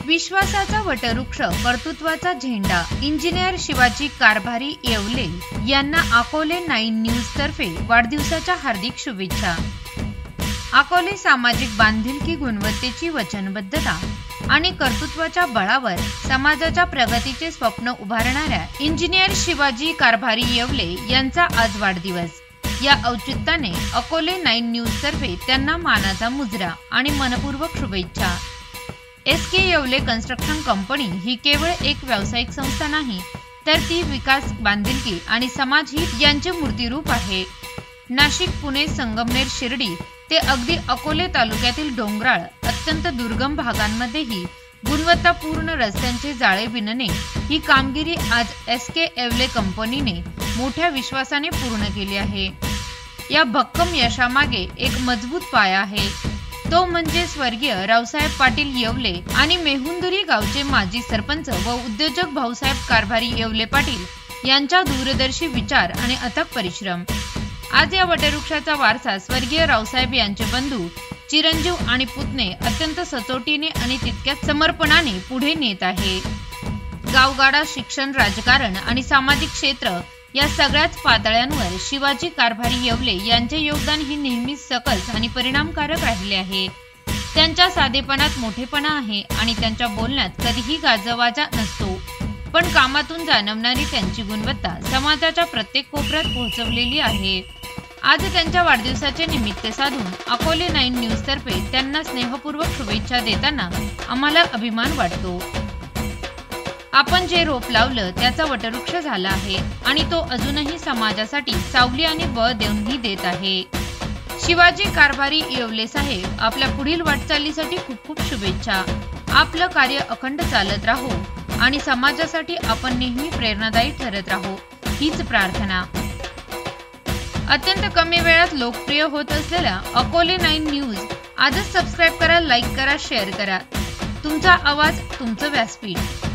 विश्वासाचा वटवृक्ष, कर्तृत्वाचा झेंडा इंजिनियर शिवाजी कारभारी येवले यांना अकोले 9 न्यूज तर्फे वाढदिवसाच्या हार्दिक शुभेच्छा। अकोले सामाजिक बांधिलकी, गुणवत्तेची वचनबद्धता आणि कर्तृत्वाच्या बळावर समाजाच्या प्रगतीचे स्वप्न उभारणाऱ्या इंजिनियर शिवाजी कारभारी येवले यांचा आज वाढदिवस। या औचित्याने अकोले 9 न्यूज तर्फे त्यांना मानाचा मुजरा आणि मनपूर्वक शुभेच्छा। SK येवले कन्स्ट्रक्शन कंपनी ही केवळ एक व्यावसायिक संस्था नाही, तर ती विकास, बांधिलकी आणि समाजहित यांचे मूर्तिरूप आहे। नाशिक, पुणे, संगमनेर, शिर्डी ते अगदी अकोले तालुक्यातील डोंगराळ अत्यंत दुर्गम भागांमध्येही गुणवत्तापूर्ण रस्त्यांचे जाळे विणणे ही कामगिरी आज SK येवले कंपनीने मोठ्या विश्वासाने पूर्ण केली आहे। या भक्कम यशामागे एक मजबूत पाया आहे, तो म्हणजे स्वर्गीय रावसाहेब पाटील येवले आणि मेहुंदरी गावचे माजी सरपंच व उद्योजक भाऊसाहेब कारभारी येवले पाटील यांच्या दूरदर्शी विचार आणि अथक परिश्रम। आज या वटवृक्षाचा वारसा स्वर्गीय रावसाहेब यांचे बंधू, चिरंजीव आणि पुतणे अत्यंत सचोटीने आणि तितक्याच समर्पणाने पुढे नेत आहे। गावगाडा, शिक्षण, राजकारण आणि सामाजिक क्षेत्र या सगळ्याच पातळ्यांवर शिवाजी कारभारी येवले यांचे योगदान ही नेहमीच सकस आणि परिणामकारक राहिले आहे। त्यांच्या साधेपणात मोठेपणा आहे आणि त्यांच्या बोलण्यात कधीही गाजवाजा नसतो, पण कामातून जाणवणारी त्यांची गुणवत्ता समाजाच्या प्रत्येक कोपऱ्यात पोहोचवलेली आहे। आज त्यांच्या वाढदिवसाचे निमित्त साधून अकोले 9 न्यूज तर्फे त्यांना स्नेहपूर्वक शुभेच्छा देताना आम्हाला अभिमान वाटतो। आपण जे रोप लावलं त्याचा वटवृक्ष झाला आहे आणि तो अजूनही समाजासाठी सावली आणि बळ देऊनही देत आहे। शिवाजी कारभारी येवले साहेब, आपल्या पुढील वाटचालीसाठी खूप खूप शुभेच्छा। आपलं कार्य अखंड चालत राहो आणि समाजासाठी आपण नेहमी प्रेरणादायी ठरत राहो, हीच प्रार्थना। अत्यंत कमी वेळात लोकप्रिय होत असलेल्या अकोले 9 न्यूज आजच सबस्क्राईब करा, लाईक करा, शेअर करा। तुमचा आवाज, तुमचं व्यासपीठ।